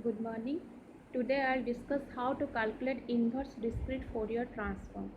Good morning. Today I'll discuss how to calculate inverse discrete Fourier transform.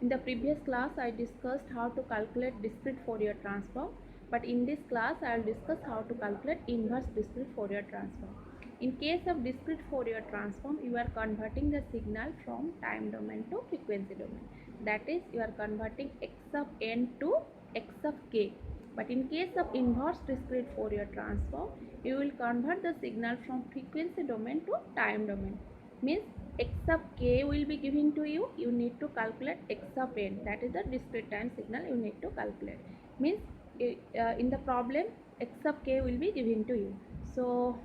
In the previous class I discussed how to calculate discrete Fourier transform, but in this class I'll discuss how to calculate inverse discrete Fourier transform. In case of discrete Fourier transform, you are converting the signal from time domain to frequency domain. That is, you are converting x of n to x of k. But in case of inverse discrete Fourier transform, you will convert the signal from frequency domain to time domain. Means x of k will be given to you. You need to calculate x of n. That is the discrete time signal you need to calculate. Means in the problem x of k will be given to you. So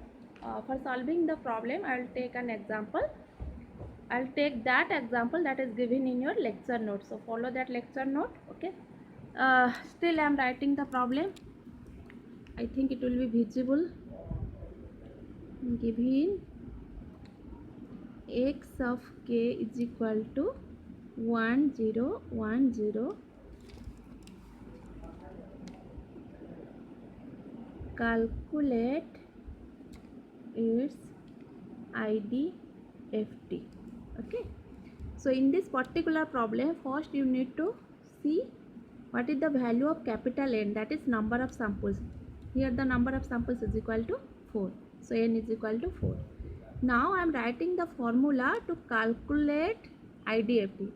for solving the problem, I will take an example. I'll take that example that is given in your lecture note. So follow that lecture note. Okay. Still I am writing the problem. I think it will be visible. Given x of k is equal to 1 0 1 0, calculate its IDFT. Okay, so in this particular problem, first you need to see what is the value of capital N, that is number of samples. Here the number of samples is equal to 4, so N is equal to 4. Now I am writing the formula to calculate IDFT.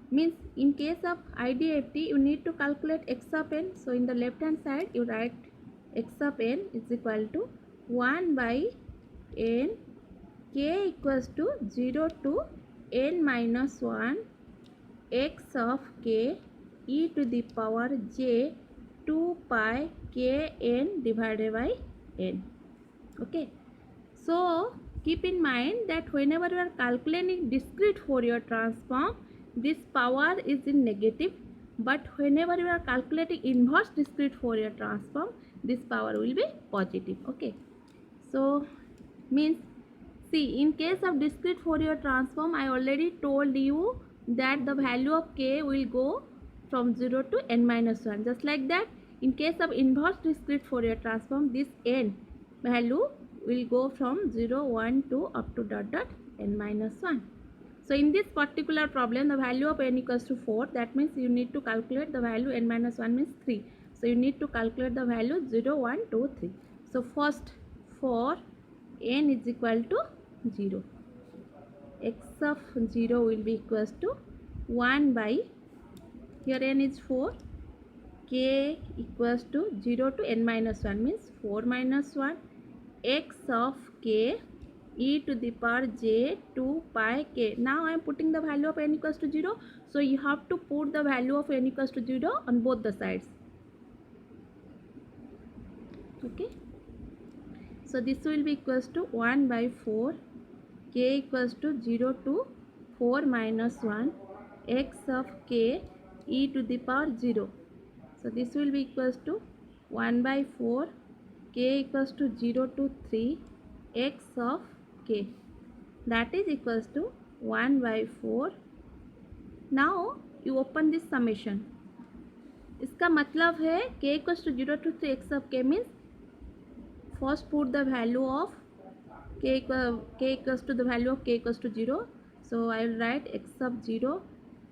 Means in case of IDFT, you need to calculate x of n. So in the left hand side, you write x of n is equal to 1 by n, k equals to 0 to n minus 1 x of k e to the power j 2 pi k n divided by n. Okay. So keep in mind that whenever you are calculating discrete Fourier transform, this power is in negative, but whenever you are calculating inverse discrete Fourier transform, this power will be positive. Okay, so means, see, in case of discrete Fourier transform, I already told you that the value of k will go from 0 to n minus 1. Just like that, in case of inverse discrete Fourier transform, this n value will go from 0 1 2 up to dot dot n minus 1. So in this particular problem, the value of n equals to 4. That means you need to calculate the value n minus 1 means 3. So you need to calculate the value 0 1 2 3. So first, for n is equal to 0, x of 0 will be equals to 1 by, here n is 4, k equals to 0 to n minus 1 means 4 minus 1, x of k e to the power j 2 pi k. Now I am putting the value of n equals to 0. So you have to put the value of n equals to 0 on both the sides. Okay. So this will be equals to 1 by 4, k equals to 0 to 4 minus 1, x of k e to the power 0. So this will be equals to 1 by 4, k equals to 0 to 3, x of k, that is equals to 1 by 4. Now you open this summation. इसका मतलब है k equals to 0 to 3 x of k means first put the value of k equals to the value of k equals to 0. So I will write x of 0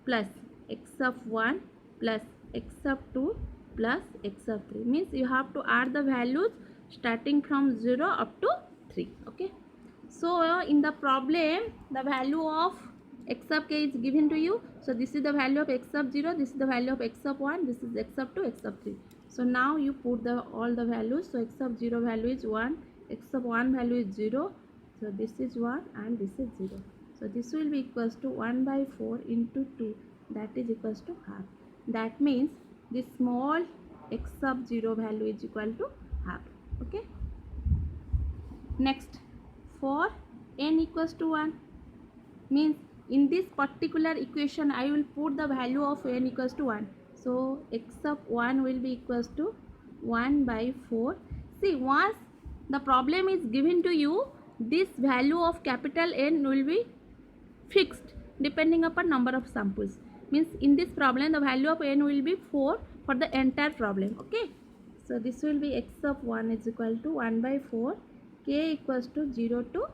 plus x of 1 plus x of 2 plus x of 3. Means you have to add the values starting from 0 up to 3. Okay. So in the problem, the value of x of k is given to you. So this is the value of x of 0, this is the value of x of 1, this is x of 2, x of 3. So now you put all the values. So x of 0 value is 1, x of 1 value is 0. So this is 1 and this is 0. So this will be equals to 1 by 4 into 2, that is equals to half. That means this small x of 0 value is equal to half. Okay. Next, for n equals to 1, means in this particular equation I will put the value of n equals to 1. So x of 1 will be equals to 1 by 4. See, once the problem is given to you, this value of capital N will be fixed depending upon number of samples. Means in this problem the value of n will be 4 for the entire problem. Okay. So this will be x of 1 is equal to 1 by 4, k equals to 0 to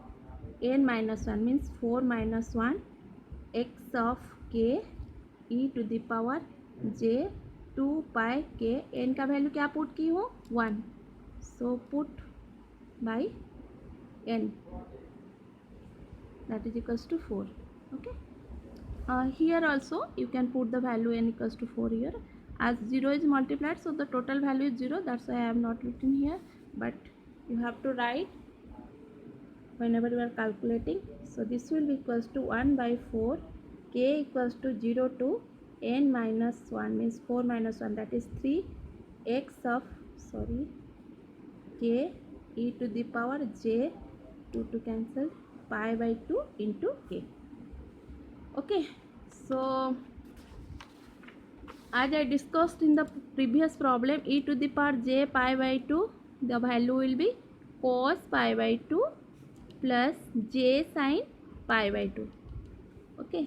n minus 1 means 4 minus 1 x of k e to the power j 2 pi k n का value क्या put की हूँ 1 so put by n that is equals to 4. Okay, here also you can put the value n equals to 4 here, as 0 is multiplied so the total value is 0, that's why I have not written here, but you have to write whenever you are calculating. So this will be equals to 1 by 4 k equals to 0 to n minus 1 means 4 minus 1 that is 3 x of k e to the power j 2 to cancel pi by 2 into k. Okay, so as I discussed in the previous problem, e to the power j pi by 2 the value will be cos pi by 2 plus j sine pi by 2. Okay,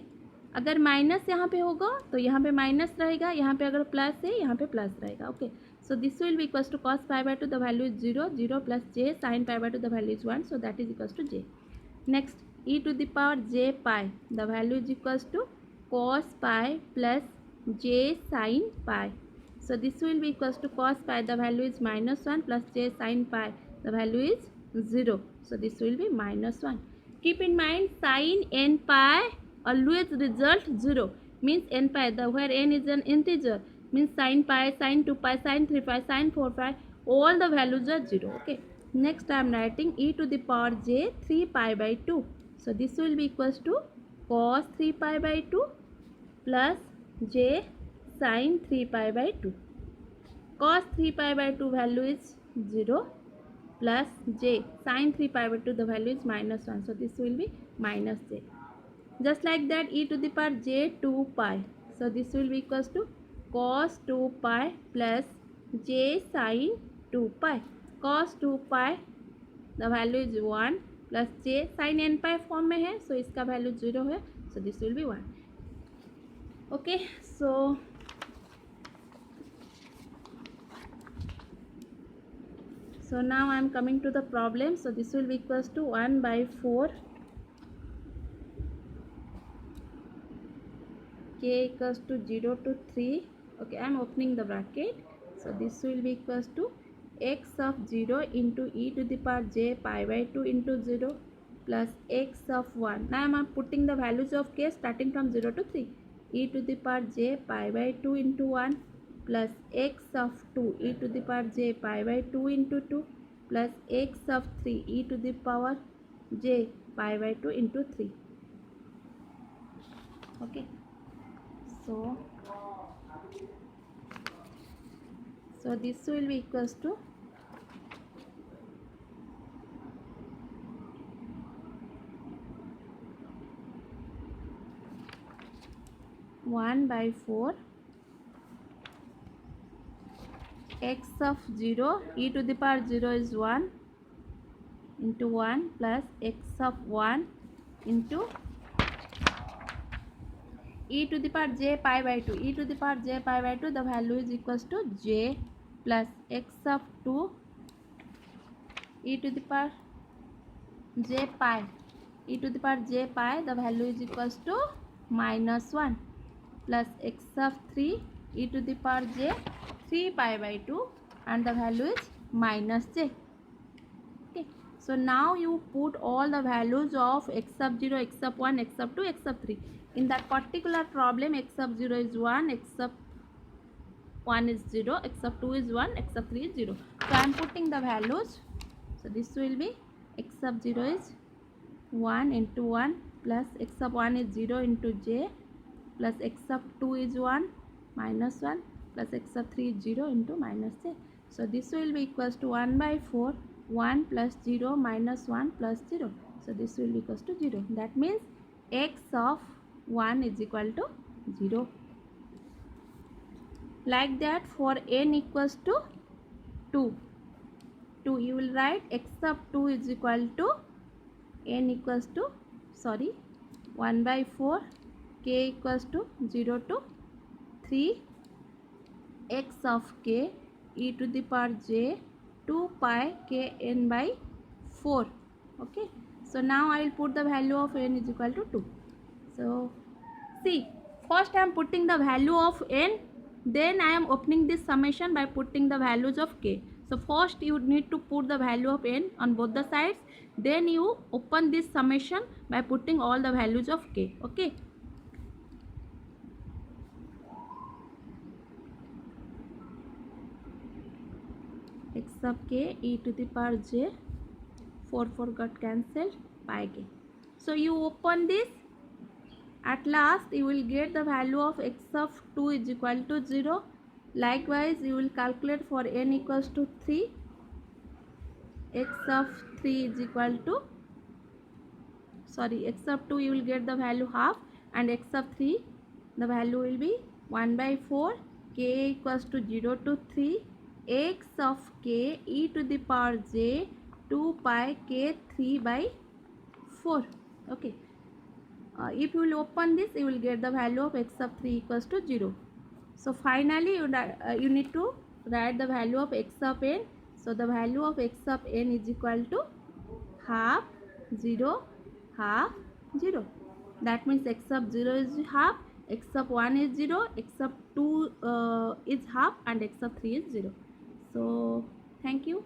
अगर minus यहाँ पे होगा तो यहाँ पे minus रहेगा, यहाँ पे अगर प्लस है यहाँ पे प्लस रहेगा. Okay, so this will be equals to cos pi by 2 the value is 0 0 plus j sine pi by 2 the value is 1 so that is equals to j. Next e to the power j pi the value is equals to cos pi plus j sine pi. So this will be equals to cos pi the value is minus 1 plus j sin pi the value is 0. So this will be minus 1. Keep in mind sin n pi always result 0 means n pi the where n is an integer means sin pi, sin 2 pi, sin 3 pi, sin 4 pi all the values are 0. Okay, next I am writing e to the power j 3 pi by 2. So this will be equals to cos 3 pi by 2 plus j sin 3 pi by 2. Cos 3 pi by 2 value is 0 plus j sin 3 pi by 2 the value is minus 1 so this will be minus j. Just like that e to the power j 2 pi so this will be equals to cos 2 pi plus j sin 2 pi. Cos 2 pi the value is 1 plus j sin n pi form में है so इसका value 0 है so this will be 1. Okay, so now I am coming to the problem. So this will be equals to 1 by 4 k equals to 0 to 3. Okay, I am opening the bracket. So this will be equals to x of 0 into e to the power j pi by 2 into 0 plus x of 1. Now I am putting the values of k starting from 0 to 3. E to the power j pi by 2 into 1 plus x of 2 e to the power j pi by 2 into 2 plus x of 3 e to the power j pi by 2 into 3. Okay, so this will be equals to 1 by 4 x of 0 e to the power 0 is 1 into 1 plus x of 1 into e to the power j pi by 2 e to the power j pi by 2 the value is equals to j plus x of 2 e to the power j pi e to the power j pi the value is equals to minus 1 plus x of 3 e to the power j 3 pi by 2 and the value is minus j. Okay, so now you put all the values of x of 0, x of 1, x of 2, x of 3. In that particular problem x of 0 is 1, x of 1 is 0, x of 2 is 1, x of 3 is 0. So I am putting the values. So this will be x of 0 is 1 into 1 plus x of 1 is 0 into j plus x of 2 is 1 minus 1 plus x of 3 is 0 into minus j. So this will be equals to 1 by 4 1 plus 0 minus 1 plus 0. So this will be equals to 0. That means x of 1 is equal to 0. Like that for n equals to 2 you will write x of 2 is equal to n equals to 1 by 4 k equals to 0 to 3 x of k e to the power j 2 pi k n by 4. Okay, So now I will put the value of n is equal to 2. So see, first I am putting the value of n, then I am opening this summation by putting the values of k. So first you need to put the value of n on both the sides, then you open this summation by putting all the values of k. Okay. X sub k e to the power j, 4 got cancelled, pi k. So you open this, at last you will get the value of x of 2 is equal to 0. Likewise you will calculate for n equals to 3, x of 3 is equal to, sorry, x of 2 you will get the value half, and x of 3 the value will be 1 by 4, k equals to 0 to 3, x of k e to the power j 2 pi k 3 by 4. Okay. If you will open this, you will get the value of x of 3 equals to 0. So finally you need to write the value of x of n. So the value of x of n is equal to half 0 half 0. That means x of 0 is half, x of 1 is 0, x of 2 is half, and x of 3 is 0. So thank you.